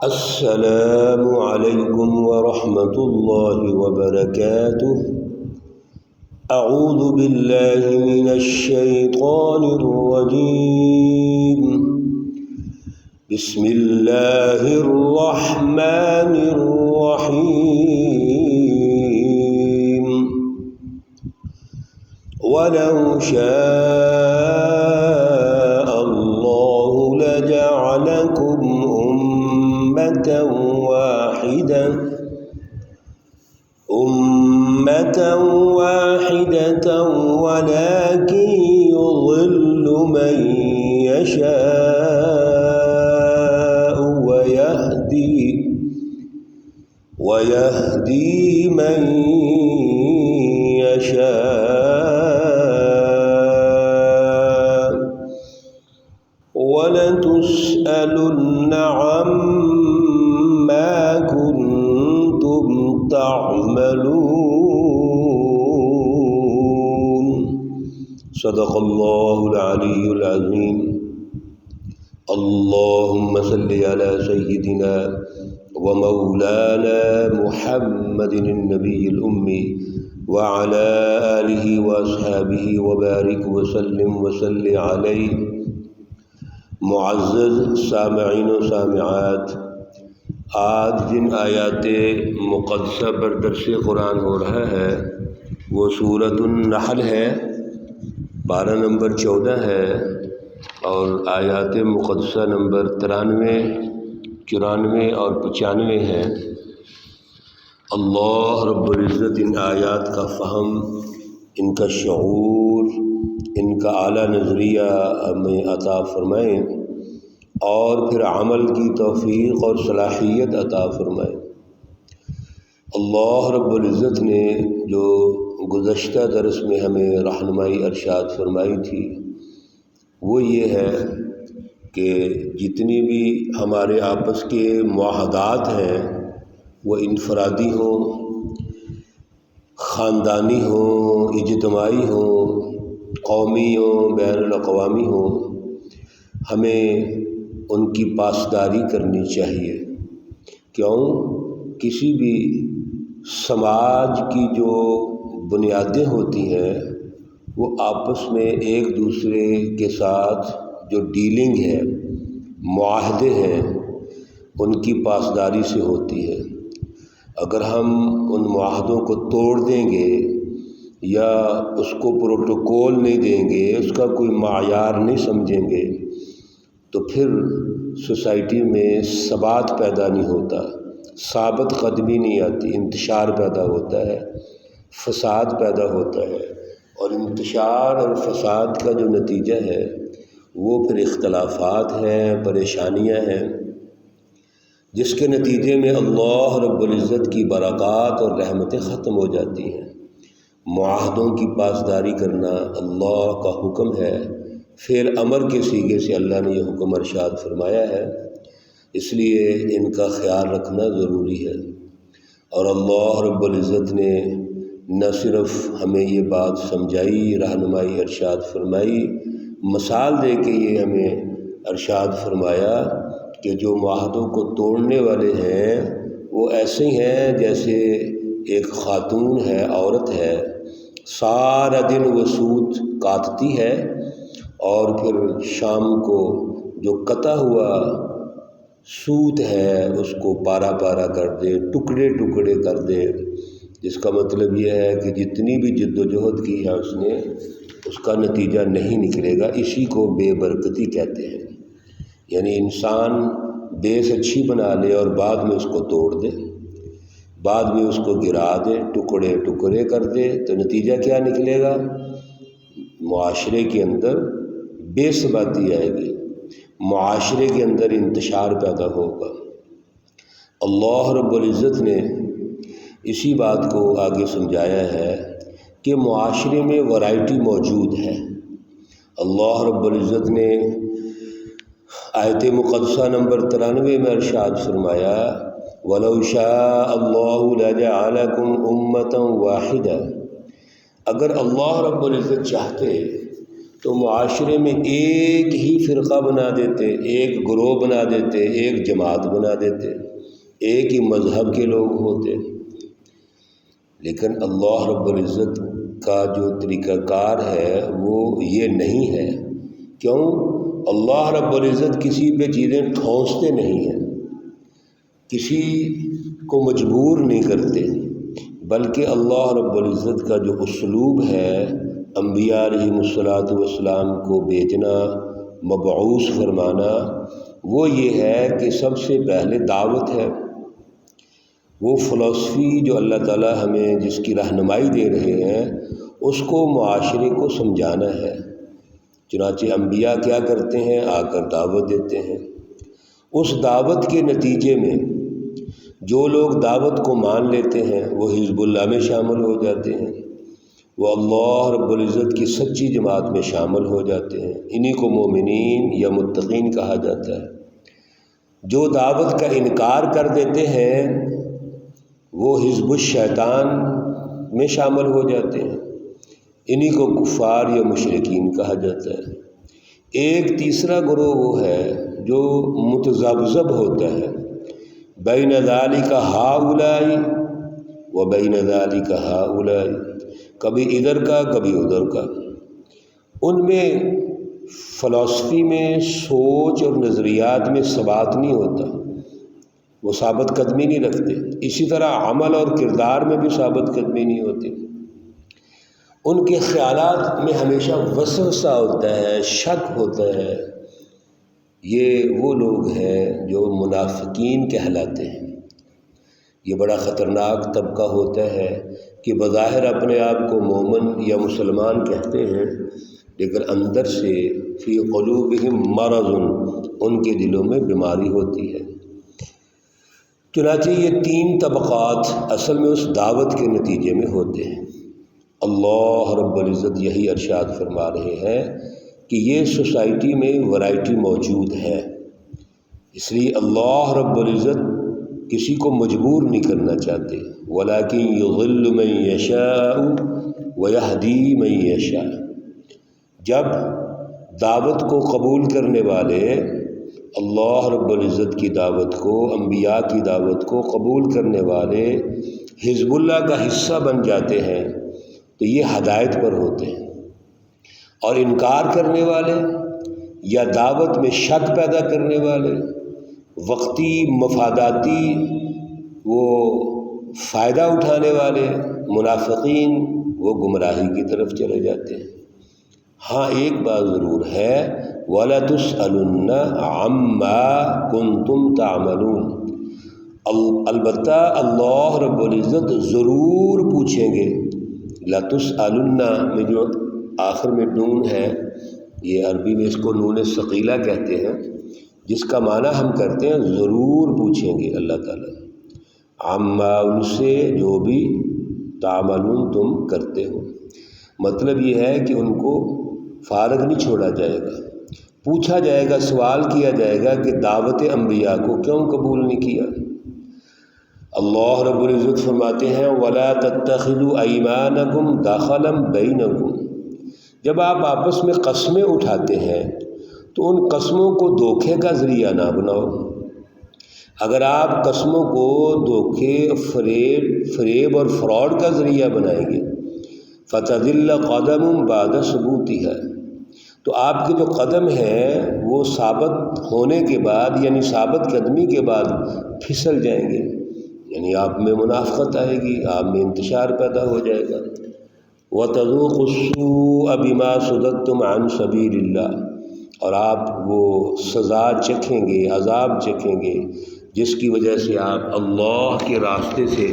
السلام علیکم ورحمۃ اللہ وبرکاتہ۔ اعوذ باللہ من الشیطان الرجیم، بسم اللہ الرحمن الرحیم۔ وَلَوْ شَاءَ اللَّهُ لَجَعَلَكُمْ أُمَّةً واحدة وَلَكِنْ يُضِلُّ مَنْ يَشَاءُ وَيَهْدِي مَنْ يَشَاءُ وَلَتُسْأَلُنَّ عَمَّا كُنْتُمْ تَعْمَلُونَ۔ صدق اللہ العلی العظیم۔ اللہم صل علی سیدنا ومولانا محمد النبی الأمی وعلى آلہ واصحابہ وبارک وسلم وصل علیہ۔ معزز سامعین و سامعات، آج جن آیات مقدسہ پر درس قرآن ہو رہا ہے وہ سورۃ النحل ہے، پارہ نمبر 14 ہے، اور آیات مقدسہ نمبر 93، 94 اور 95 ہیں۔ اللہ رب العزت ان آیات کا فہم، ان کا شعور، ان کا اعلیٰ نظریہ ہمیں عطا فرمائیں، اور پھر عمل کی توفیق اور صلاحیت عطا فرمائیں۔ اللہ رب العزت نے جو گزشتہ درس میں ہمیں رہنمائی ارشاد فرمائی تھی وہ یہ ہے کہ جتنی بھی ہمارے آپس کے معاہدات ہیں وہ انفرادی ہوں، خاندانی ہوں، اجتماعی ہوں، قومی ہوں، بین الاقوامی ہوں، ہمیں ان کی پاسداری کرنی چاہیے۔ کیوں؟ کسی بھی سماج کی جو بنیادیں ہوتی ہیں وہ آپس میں ایک دوسرے کے ساتھ جو ڈیلنگ ہے، معاہدے ہیں، ان کی پاسداری سے ہوتی ہے۔ اگر ہم ان معاہدوں کو توڑ دیں گے یا اس کو پروٹوکول نہیں دیں گے، اس کا کوئی معیار نہیں سمجھیں گے، تو پھر سوسائٹی میں ثبات پیدا نہیں ہوتا، ثابت قدمی نہیں آتی، انتشار پیدا ہوتا ہے، فساد پیدا ہوتا ہے، اور انتشار اور فساد کا جو نتیجہ ہے وہ پھر اختلافات ہیں، پریشانیاں ہیں، جس کے نتیجے میں اللہ رب العزت کی برکات اور رحمتیں ختم ہو جاتی ہیں۔ معاہدوں کی پاسداری کرنا اللہ کا حکم ہے، فعل امر کے صیغے سے اللہ نے یہ حکم ارشاد فرمایا ہے، اس لیے ان کا خیال رکھنا ضروری ہے۔ اور اللہ رب العزت نے نہ صرف ہمیں یہ بات سمجھائی، رہنمائی ارشاد فرمائی، مثال دے کے یہ ہمیں ارشاد فرمایا کہ جو معاہدوں کو توڑنے والے ہیں وہ ایسے ہیں جیسے ایک خاتون ہے، عورت ہے، سارا دن وہ سوت کاٹتی ہے اور پھر شام کو جو کتا ہوا سوت ہے اس کو پارا پارا کر دے، ٹکڑے ٹکڑے کر دے، جس کا مطلب یہ ہے کہ جتنی بھی جد و جہد کی ہے اس نے، اس کا نتیجہ نہیں نکلے گا۔ اسی کو بے برکتی کہتے ہیں، یعنی انسان بیس اچھی بنا لے اور بعد میں اس کو توڑ دے، بعد میں اس کو گرا دے، ٹکڑے ٹکڑے کر دے، تو نتیجہ کیا نکلے گا؟ معاشرے کے اندر بے ثباتی آئے گی، معاشرے کے اندر انتشار پیدا ہوگا۔ اللہ رب العزت نے اسی بات کو آگے سمجھایا ہے کہ معاشرے میں ورائٹی موجود ہے۔ اللہ رب العزت نے آیت مقدسہ نمبر 93 میں ارشاد فرمایا، وَلَوْ شَاءَ اللَّهُ لَجَعَلَكُمْ أُمَّةً وَاحِدَةً۔ اگر اللہ رب العزت چاہتے تو معاشرے میں ایک ہی فرقہ بنا دیتے، ایک گروہ بنا دیتے، ایک جماعت بنا دیتے، ایک ہی مذہب کے لوگ ہوتے۔ لیکن اللہ رب العزت کا جو طریقہ کار ہے وہ یہ نہیں ہے۔ کیوں؟ اللہ رب العزت کسی پہ چیزیں ٹھونستے نہیں ہیں، کسی کو مجبور نہیں کرتے، بلکہ اللہ رب العزت کا جو اسلوب ہے انبیاء علیہم الصلاۃ والسلام کو بھیجنا، مبعوث فرمانا، وہ یہ ہے کہ سب سے پہلے دعوت ہے۔ وہ فلسفی جو اللہ تعالیٰ ہمیں جس کی رہنمائی دے رہے ہیں اس کو معاشرے کو سمجھانا ہے۔ چنانچہ انبیاء کیا کرتے ہیں؟ آ کر دعوت دیتے ہیں۔ اس دعوت کے نتیجے میں جو لوگ دعوت کو مان لیتے ہیں وہ حزب اللہ میں شامل ہو جاتے ہیں، وہ اللہ رب العزت کی سچی جماعت میں شامل ہو جاتے ہیں۔ انہی کو مومنین یا متقین کہا جاتا ہے۔ جو دعوت کا انکار کر دیتے ہیں وہ حزب الشیطان میں شامل ہو جاتے ہیں۔ انہی کو کفار یا مشرکین کہا جاتا ہے۔ ایک تیسرا گروہ وہ ہے جو متذبذب ہوتا ہے، بین ذالک ہؤلاء و بین ذالک ہؤلاء، کبھی ادھر کا کبھی ادھر کا۔ ان میں فلسفی میں، سوچ اور نظریات میں ثبات نہیں ہوتا، وہ ثابت قدمی نہیں رکھتے۔ اسی طرح عمل اور کردار میں بھی ثابت قدمی نہیں ہوتی۔ ان کے خیالات میں ہمیشہ وسوسہ ہوتا ہے، شک ہوتا ہے۔ یہ وہ لوگ ہیں جو منافقین کہلاتے ہیں۔ یہ بڑا خطرناک طبقہ ہوتا ہے کہ بظاہر اپنے آپ کو مومن یا مسلمان کہتے ہیں، لیکن اندر سے فی قلوبہم مرض، ان کے دلوں میں بیماری ہوتی ہے۔ چنانچہ یہ تین طبقات اصل میں اس دعوت کے نتیجے میں ہوتے ہیں۔ اللہ رب العزت یہی ارشاد فرما رہے ہیں کہ یہ سوسائٹی میں ورائٹی موجود ہے، اس لیے اللہ رب العزت کسی کو مجبور نہیں کرنا چاہتے، وَلَٰكِن يُضِلُّ مَن يَشَاءُ وَيَهْدِي مَن يَشَاءُ۔ جب دعوت کو قبول کرنے والے اللہ رب العزت کی دعوت کو، انبیاء کی دعوت کو قبول کرنے والے حزب اللہ کا حصہ بن جاتے ہیں تو یہ ہدایت پر ہوتے ہیں، اور انکار کرنے والے یا دعوت میں شک پیدا کرنے والے، وقتی مفاداتی وہ فائدہ اٹھانے والے منافقین، وہ گمراہی کی طرف چلے جاتے ہیں۔ ہاں ایک بات ضرور ہے، وَلَتُسْأَلُنَّ عَمَّا كُنْتُمْ تَعْمَلُونَ، البتہ اللہ رب العزت ضرور پوچھیں گے۔ لَتُسْأَلُنَّ میں جو آخر میں نون ہے، یہ عربی میں اس کو نون ثقیلہ کہتے ہیں، جس کا معنی ہم کرتے ہیں ضرور پوچھیں گے اللہ تعالیٰ، عَمَّا، ان سے جو بھی تعملون تم کرتے ہو۔ مطلب یہ ہے کہ ان کو فارغ نہیں چھوڑا جائے گا، پوچھا جائے گا، سوال کیا جائے گا کہ دعوت انبیاء کو کیوں قبول نہیں کیا۔ اللہ رب العزت فرماتے ہیں وَلَا تَتَّخِذُوا أَيْمَانَكُمْ دَخَلًا بَيْنَكُمْ، جب آپ آپس میں قسمیں اٹھاتے ہیں تو ان قسموں کو دھوکے کا ذریعہ نہ بناؤ۔ اگر آپ قسموں کو دھوکے، فریب اور فراڈ کا ذریعہ بنائیں گے، فَتَذِلَّ قَدَمٌ بَعْدَ ثُبُوتِهَا، تو آپ کے جو قدم ہیں وہ ثابت ہونے کے بعد، یعنی ثابت قدمی کے بعد پھسل جائیں گے، یعنی آپ میں منافقت آئے گی، آپ میں انتشار پیدا ہو جائے گا۔ وَتَذُوقُوا السُّوءَ بِمَا صُدَدتُّمْ عَنْ سَبِيلِ اللَّهِ، اور آپ وہ سزا چکھیں گے، عذاب چکھیں گے جس کی وجہ سے آپ اللہ کے راستے سے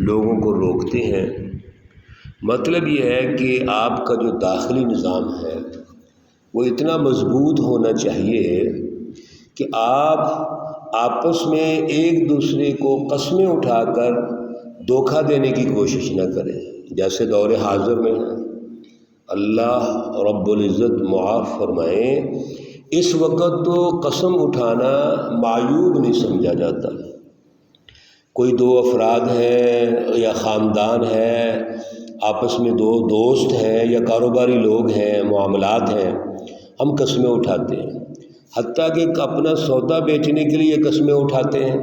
لوگوں کو روکتے ہیں۔ مطلب یہ ہے کہ آپ کا جو داخلی نظام ہے وہ اتنا مضبوط ہونا چاہیے کہ آپ آپس میں ایک دوسرے کو قسمیں اٹھا کر دھوکہ دینے کی کوشش نہ کریں، جیسے دور حاضر میں ہے۔ اللہ رب العزت معاف فرمائیں، اس وقت تو قسم اٹھانا معیوب نہیں سمجھا جاتا۔ کوئی دو افراد ہیں یا خاندان ہے آپس میں دو دوست ہیں یا کاروباری لوگ ہیں، معاملات ہیں، ہم قسمیں اٹھاتے ہیں، حتیٰ کہ اپنا سودا بیچنے کے لیے قسمیں اٹھاتے ہیں۔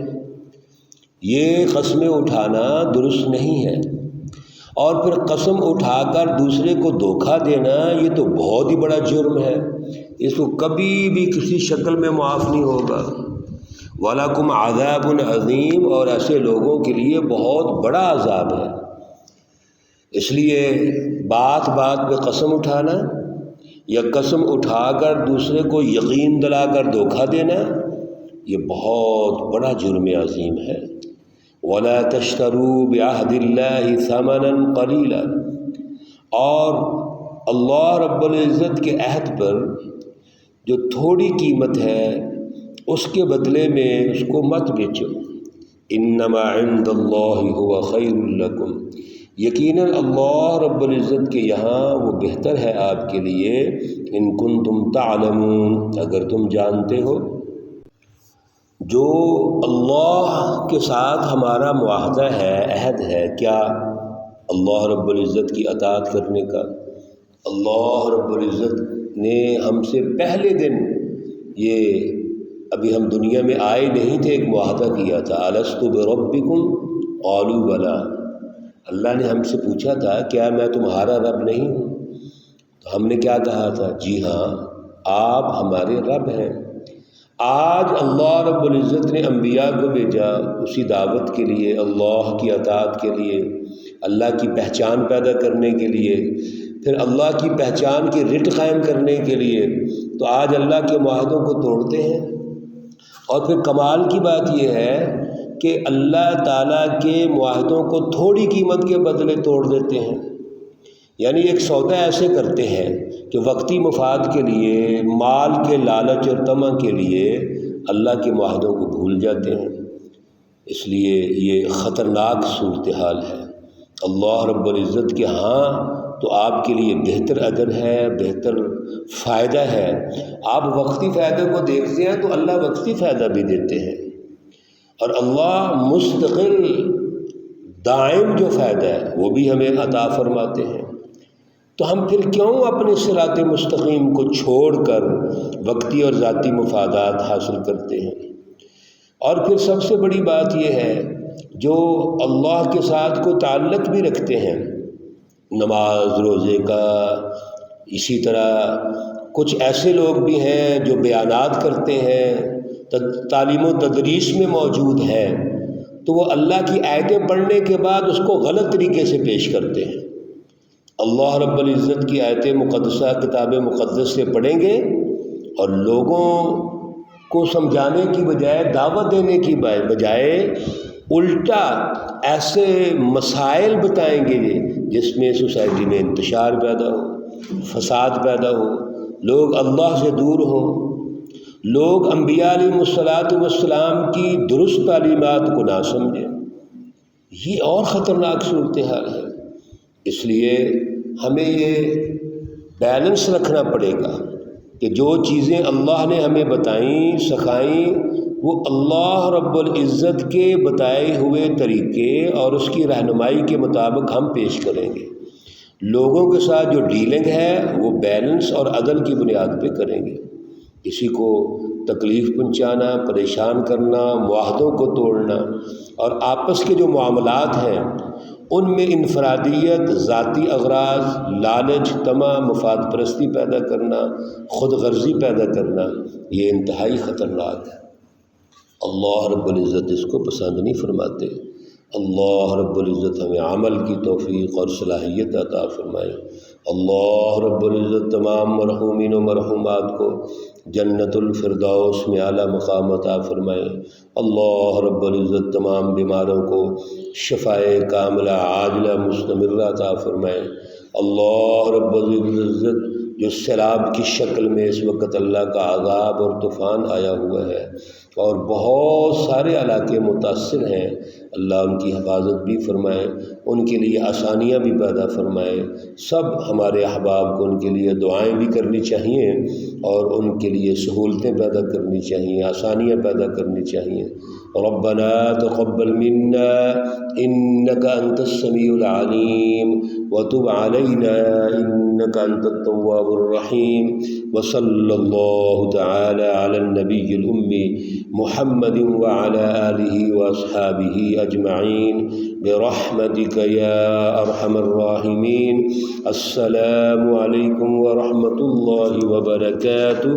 یہ قسمیں اٹھانا درست نہیں ہے، اور پھر قسم اٹھا کر دوسرے کو دھوکہ دینا یہ تو بہت ہی بڑا جرم ہے، اس کو کبھی بھی کسی شکل میں معاف نہیں ہوگا۔ وَلَكُمْ عَذَابٌ عَظِيمٌ، اور ایسے لوگوں کے لیے بہت بڑا عذاب ہے۔ اس لیے بات بات پہ قسم اٹھانا یا قسم اٹھا کر دوسرے کو یقین دلا کر دھوکہ دینا یہ بہت بڑا جرم عظیم ہے۔ وَلَا تَشْتَرُوا بِعَهْدِ اللَّهِ ثَمَنًا قَلِيلًا، اور اللہ رب العزت کے عہد پر جو تھوڑی قیمت ہے اس کے بدلے میں اس کو مت بیچو۔ انما عند اللہ هو خیر لکم، یقیناً اللہ رب العزت کے یہاں وہ بہتر ہے آپ کے لیے، ان کنتم تعلمون، اگر تم جانتے ہو۔ جو اللہ کے ساتھ ہمارا معاہدہ ہے، عہد ہے، کیا اللہ رب العزت کی اطاعت کرنے کا۔ اللہ رب العزت نے ہم سے پہلے دن، یہ ابھی ہم دنیا میں آئے نہیں تھے، ایک معاہدہ کیا تھا، الست بربکم قالوا بلی، اللہ نے ہم سے پوچھا تھا کیا میں تمہارا رب نہیں ہوں، تو ہم نے کیا کہا تھا، جی ہاں آپ ہمارے رب ہیں۔ آج اللہ رب العزت نے انبیاء کو بھیجا اسی دعوت کے لیے، اللہ کی اطاعت کے لیے، اللہ کی پہچان پیدا کرنے کے لیے، پھر اللہ کی پہچان کی رٹ قائم کرنے کے لیے، تو آج اللہ کے معاہدوں کو توڑتے ہیں۔ اور پھر کمال کی بات یہ ہے کہ اللہ تعالیٰ کے معاہدوں کو تھوڑی قیمت کے بدلے توڑ دیتے ہیں، یعنی ایک سودا ایسے کرتے ہیں کہ وقتی مفاد کے لیے، مال کے لالچ اور طمع کے لیے اللہ کے معاہدوں کو بھول جاتے ہیں۔ اس لیے یہ خطرناک صورتحال ہے۔ اللہ رب العزت کے ہاں تو آپ کے لیے بہتر اجر ہے، بہتر فائدہ ہے۔ آپ وقتی فائدے کو دیکھتے ہیں تو اللہ وقتی فائدہ بھی دیتے ہیں، اور اللہ مستقل دائم جو فائدہ ہے وہ بھی ہمیں عطا فرماتے ہیں۔ تو ہم پھر کیوں اپنے صراط مستقیم کو چھوڑ کر وقتی اور ذاتی مفادات حاصل کرتے ہیں؟ اور پھر سب سے بڑی بات یہ ہے، جو اللہ کے ساتھ کوئی تعلق بھی رکھتے ہیں، نماز روزے کا، اسی طرح کچھ ایسے لوگ بھی ہیں جو بیانات کرتے ہیں، تعلیم و تدریس میں موجود ہیں، تو وہ اللہ کی آیتیں پڑھنے کے بعد اس کو غلط طریقے سے پیش کرتے ہیں۔ اللہ رب العزت کی آیت مقدسہ کتاب مقدس سے پڑھیں گے اور لوگوں کو سمجھانے کی بجائے، دعوت دینے کی بجائے الٹا ایسے مسائل بتائیں گے جس میں سوسائٹی میں انتشار پیدا ہو، فساد پیدا ہو، لوگ اللہ سے دور ہوں، لوگ انبیاء علیہ السلام کی درست تعلیمات کو نہ سمجھیں۔ یہ اور خطرناک صورتحال ہے۔ اس لیے ہمیں یہ بیلنس رکھنا پڑے گا کہ جو چیزیں اللہ نے ہمیں بتائیں، سکھائیں، وہ اللہ رب العزت کے بتائے ہوئے طریقے اور اس کی رہنمائی کے مطابق ہم پیش کریں گے۔ لوگوں کے ساتھ جو ڈیلنگ ہے وہ بیلنس اور عدل کی بنیاد پہ کریں گے۔ کسی کو تکلیف پہنچانا، پریشان کرنا، معاہدوں کو توڑنا، اور آپس کے جو معاملات ہیں ان میں انفرادیت، ذاتی اغراض، لالچ، طمع، مفاد پرستی پیدا کرنا، خود غرضی پیدا کرنا، یہ انتہائی خطرناک ہے۔ اللہ رب العزت اس کو پسند نہیں فرماتے۔ اللہ رب العزت ہمیں عمل کی توفیق اور صلاحیت عطا فرمائے۔ اللہ رب العزت تمام مرحومین و مرحومات کو جنت الفردوس میں اعلیٰ مقام عطا فرمائے۔ اللہ رب العزت تمام بیماروں کو شفائے کاملہ عاجلہ مستمرہ عطا فرمائے۔ اللہ رب العزت جو سیلاب کی شکل میں اس وقت اللہ کا عذاب اور طوفان آیا ہوا ہے اور بہت سارے علاقے متاثر ہیں، اللہ ان کی حفاظت بھی فرمائے۔ ان کے لیے آسانیاں بھی پیدا فرمائے۔ سب ہمارے احباب کو ان کے لیے دعائیں بھی کرنی چاہیے اور ان کے لیے سہولتیں پیدا کرنی چاہیے، آسانیاں پیدا کرنی چاہیے۔ ربنا تقبل منا انك انت السميع العليم وتب علينا انك انت التواب الرحيم وصلى الله تعالى على النبي الأمي محمد وعلى آله وأصحابه أجمعين برحمتك يا أرحم الراحمين۔ السلام عليكم ورحمة الله وبركاته۔